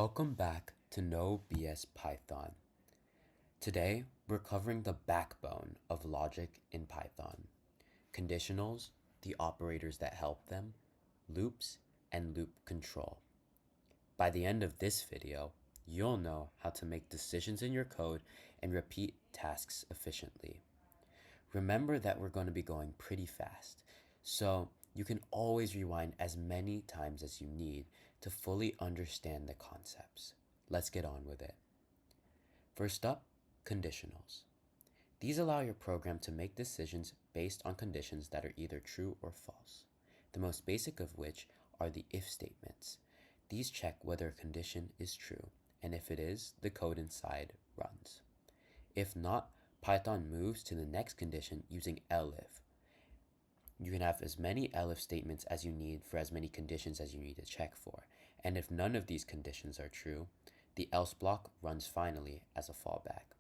Welcome back to No BS Python. Today, we're covering the backbone of logic in Python: conditionals, the operators that help them, loops, and loop control. By the end of this video, you'll know how to make decisions in your code and repeat tasks efficiently. Remember that we're going to be going pretty fast, so you can always rewind as many times as you need to fully understand the concepts. Let's get on with it. First up, conditionals. These allow your program to make decisions based on conditions that are either true or false, the most basic of which are the if statements. These check whether a condition is true, and if it is, the code inside runs. If not, Python moves to the next condition using elif. You can have as many elif statements as you need for as many conditions as you need to check for, and if none of these conditions are true, the else block runs finally as a fallback.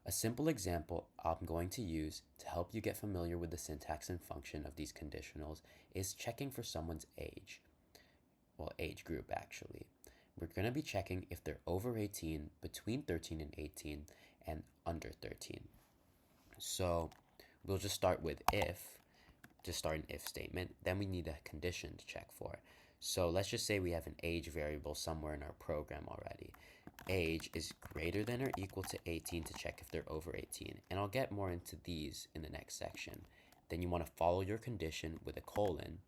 A simple example I'm going to use to help you get familiar with the syntax and function of these conditionals is checking for someone's age. Well, age group actually. We're going to be checking if they're over 18, between 13 and 18, and under 13. So we'll just start with if, just start an if statement. Then we need a condition to check for. So let's just say we have an age variable somewhere in our program already. Age is greater than or equal to 18 to check if they're over 18. And I'll get more into these in the next section. Then you want to follow your condition with a colon.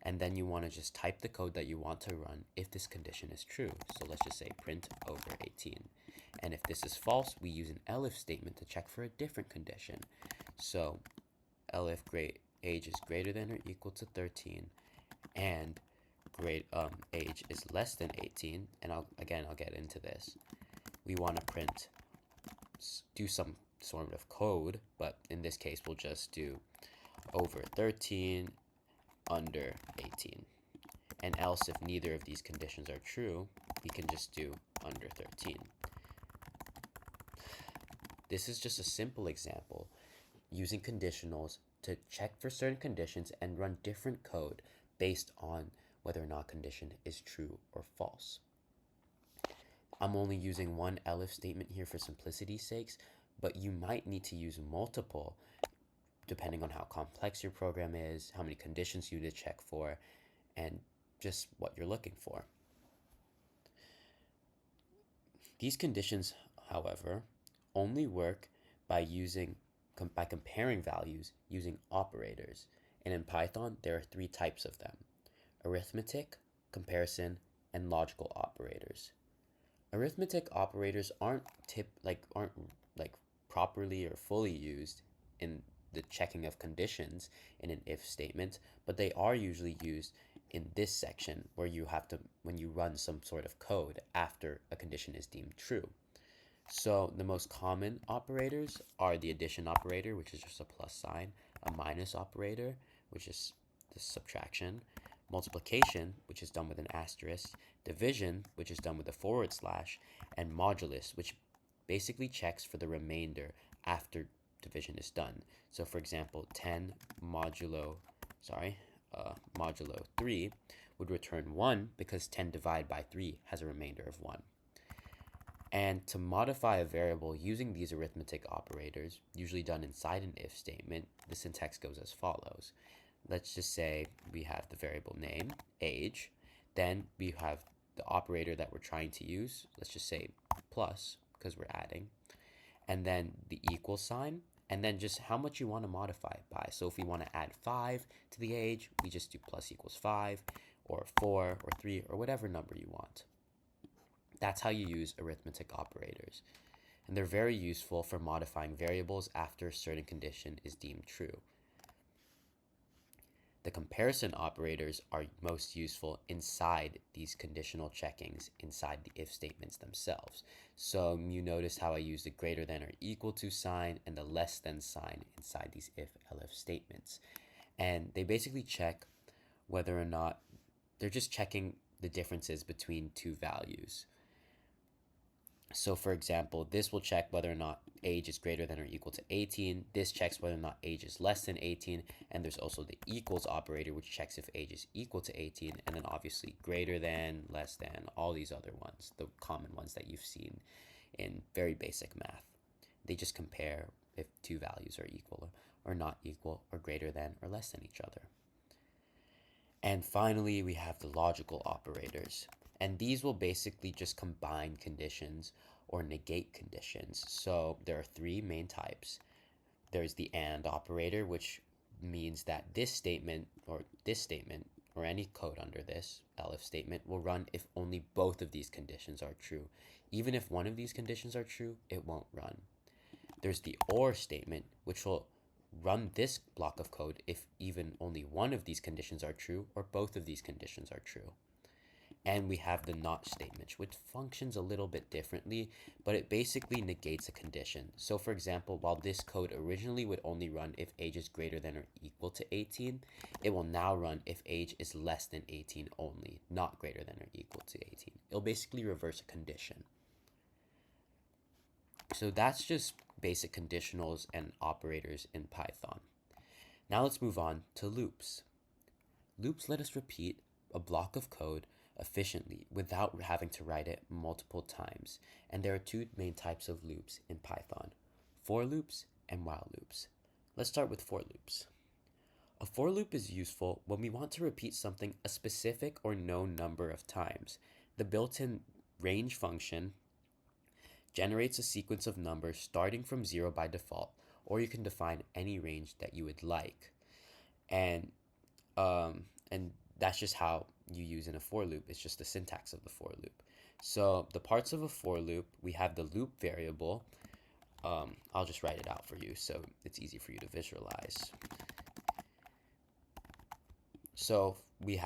And then you want to just type the code that you want to run if this condition is true. So let's just say print over 18. And if this is false, we use an elif statement to check for a different condition. So elif age is greater than or equal to 13 and age is less than 18, and I'll get into this. We want to do some sort of code, but in this case we'll just do over 13, under 18. And else, if neither of these conditions are true, we can just do under 13. This is just a simple example using conditionals to check for certain conditions and run different code based on whether or not condition is true or false. I'm only using one elif statement here for simplicity's sakes, but you might need to use multiple depending on how complex your program is, how many conditions you need to check for, and just what you're looking for. These conditions, however, only work by comparing values using operators. And in Python, there are three types of them: arithmetic, comparison, and logical operators. Arithmetic operators aren't properly or fully used in the checking of conditions in an if statement, but they are usually used in this section where you have to when you run some sort of code after a condition is deemed true. So the most common operators are the addition operator, which is just a plus sign, a minus operator, which is the subtraction, multiplication, which is done with an asterisk, division, which is done with a forward slash, and modulus, which basically checks for the remainder after division is done. So for example, 10 modulo 3 would return 1 because 10 divided by 3 has a remainder of 1. And to modify a variable using these arithmetic operators, usually done inside an if statement, the syntax goes as follows. Let's just say we have the variable name, age, then we have the operator that we're trying to use, let's just say plus, because we're adding, and then the equal sign, and then just how much you want to modify it by. So if we want to add 5 to the age, we just do plus equals 5, or 4, or 3, or whatever number you want. That's how you use arithmetic operators. And they're very useful for modifying variables after a certain condition is deemed true. The comparison operators are most useful inside these conditional checkings, inside the if statements themselves. So you notice how I use the greater than or equal to sign and the less than sign inside these if-elif statements. And they basically check whether or not they're just checking the differences between two values. So for example, this will check whether or not age is greater than or equal to 18. This checks whether or not age is less than 18. And there's also the equals operator, which checks if age is equal to 18. And then obviously greater than, less than, all these other ones, the common ones that you've seen in very basic math. They just compare if two values are equal or not equal or greater than or less than each other. And finally, we have the logical operators. And these will basically just combine conditions or negate conditions. So there are three main types. There's the AND operator, which means that this statement or any code under this elif statement will run if only both of these conditions are true. Even if one of these conditions are true, it won't run. There's the OR statement, which will run this block of code if even only one of these conditions are true or both of these conditions are true. And we have the NOT statement, which functions a little bit differently, but it basically negates a condition. So for example, while this code originally would only run if age is greater than or equal to 18, it will now run if age is less than 18 only, not greater than or equal to 18. It'll basically reverse a condition. So that's just basic conditionals and operators in Python. Now let's move on to loops. Loops let us repeat a block of code efficiently without having to write it multiple times. And there are two main types of loops in Python: for loops and while loops. Let's start with for loops. A for loop is useful when we want to repeat something a specific or known number of times. The built-in range function generates a sequence of numbers starting from 0 by default, or you can define any range that you would like. And and that's just how you use in a for loop. It's just the syntax of the for loop. So the parts of a for loop, we have the loop variable. I'll just write it out for you so it's easy for you to visualize. So we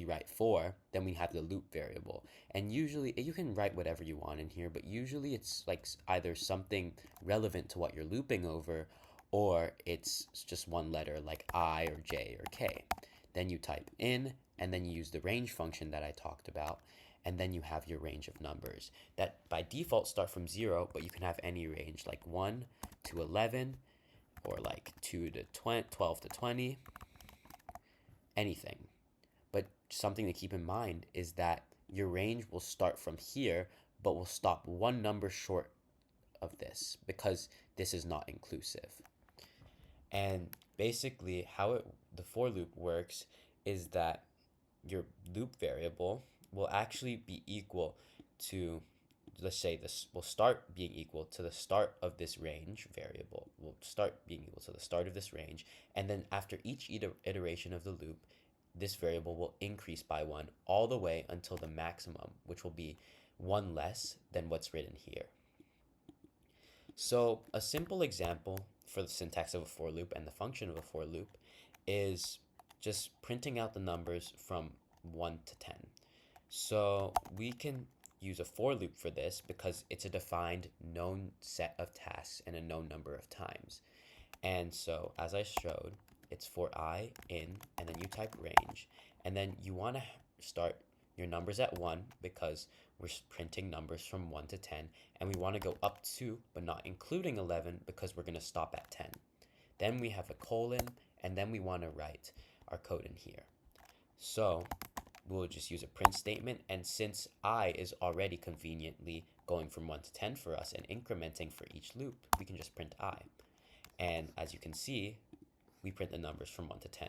write for, then we have the loop variable. And usually you can write whatever you want in here, but usually it's like either something relevant to what you're looping over, or it's just one letter like I or J or K. Then you type in, and then you use the range function that I talked about, and then you have your range of numbers that by default start from 0, but you can have any range like 1 to 11, or like 2 to 12 to 20, anything. But something to keep in mind is that your range will start from here, but will stop one number short of this because this is not inclusive. And basically how the for loop works is that your loop variable will actually be equal to, let's say this will start being equal to the start of this range variable, will start being equal to the start of this range, and then after each iteration of the loop, this variable will increase by 1 all the way until the maximum, which will be 1 less than what's written here. So a simple example for the syntax of a for loop and the function of a for loop is just printing out the numbers from 1 to 10. So we can use a for loop for this because it's a defined known set of tasks and a known number of times. And so as I showed, it's for I in, and then you type range, and then you want to start your numbers at 1 because we're printing numbers from 1 to 10, and we want to go up to, but not including 11 because we're going to stop at 10. Then we have a colon, and then we want to write our code in here. So we'll just use a print statement, and since I is already conveniently going from 1 to 10 for us and incrementing for each loop, we can just print I. And as you can see, we print the numbers from 1 to 10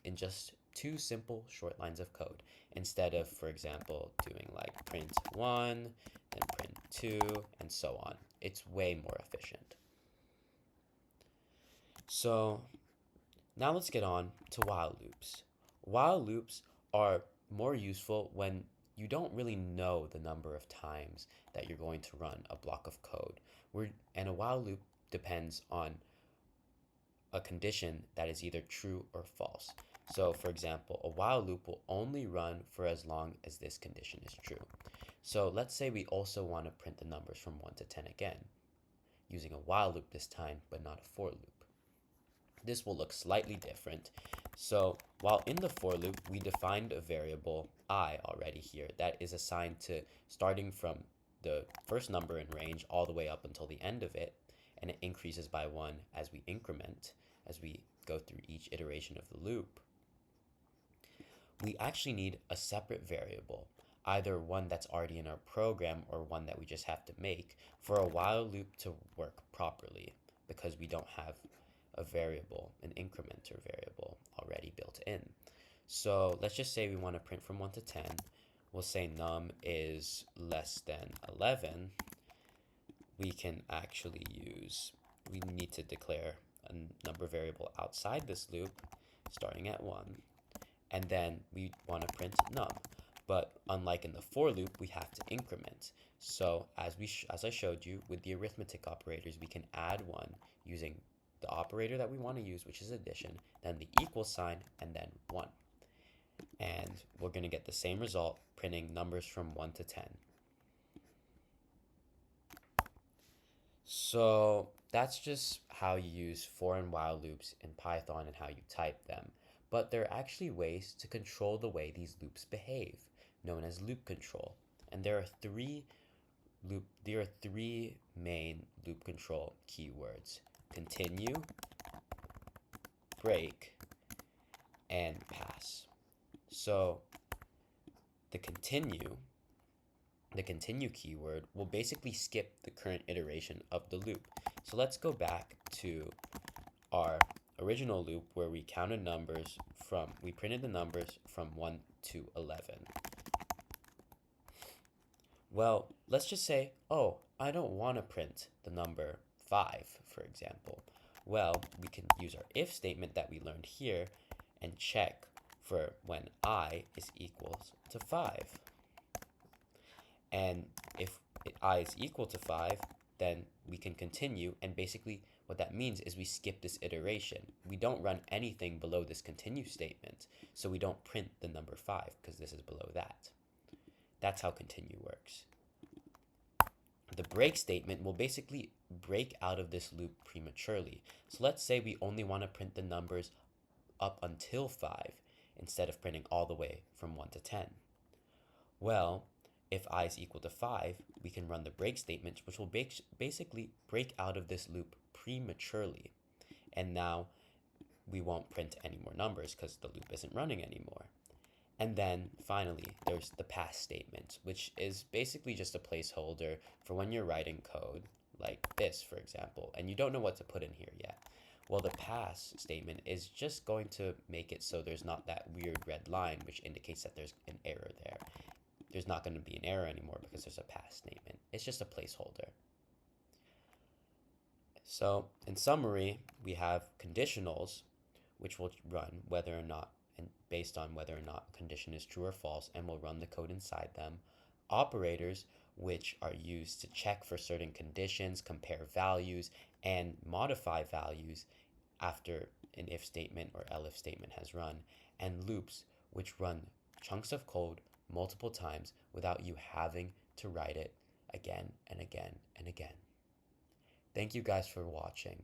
in just two simple short lines of code, instead of, for example, doing like print 1, then print 2, and so on. It's way more efficient. So now let's get on to while loops. While loops are more useful when you don't really know the number of times that you're going to run a block of code. And a while loop depends on a condition that is either true or false. So for example, a while loop will only run for as long as this condition is true. So let's say we also want to print the numbers from 1 to 10 again, using a while loop this time, but not a for loop. This will look slightly different. So while in the for loop, we defined a variable I already here that is assigned to starting from the first number in range all the way up until the end of it, and it increases by 1 as we increment, as we go through each iteration of the loop, we actually need a separate variable, either one that's already in our program or one that we just have to make for a while loop to work properly, because we don't have a variable, an incrementer variable already built in. So let's just say we want to print from 1 to 10. We'll say num is less than 11. We can actually we need to declare a number variable outside this loop starting at 1. And then we want to print num. But unlike in the for loop, we have to increment. So as I showed you, with the arithmetic operators, we can add 1 using the operator that we want to use, which is addition, then the equal sign, and then 1. And we're going to get the same result, printing numbers from 1 to 10. So that's just how you use for and while loops in Python and how you type them. But there are actually ways to control the way these loops behave, known as loop control. And there are three main loop control keywords: continue, break, and pass. So the continue keyword will basically skip the current iteration of the loop. So let's go back to our original loop where we printed the numbers from 1 to 11. Well, let's just say, oh, I don't want to print the number 5, for example. Well, we can use our if statement that we learned here and check for when I is equals to 5. And if I is equal to 5, then we can continue, and basically what that means is we skip this iteration. We don't run anything below this continue statement, so we don't print the number 5 because this is below that. That's how continue works. The break statement will basically break out of this loop prematurely. So let's say we only want to print the numbers up until 5 instead of printing all the way from 1 to 10. Well, if I is equal to 5, we can run the break statement, which will basically break out of this loop prematurely. And now we won't print any more numbers because the loop isn't running anymore. And then finally, there's the pass statement, which is basically just a placeholder for when you're writing code, like this, for example, and you don't know what to put in here yet. Well, the pass statement is just going to make it so there's not that weird red line, which indicates that there's an error there. There's not going to be an error anymore because there's a pass statement. It's just a placeholder. So in summary, we have conditionals, which will run whether or not, and based on whether or not a condition is true or false, and will run the code inside them. Operators, which are used to check for certain conditions, compare values, and modify values after an if statement or elif statement has run. And loops, which run chunks of code multiple times without you having to write it again and again and again. Thank you guys for watching.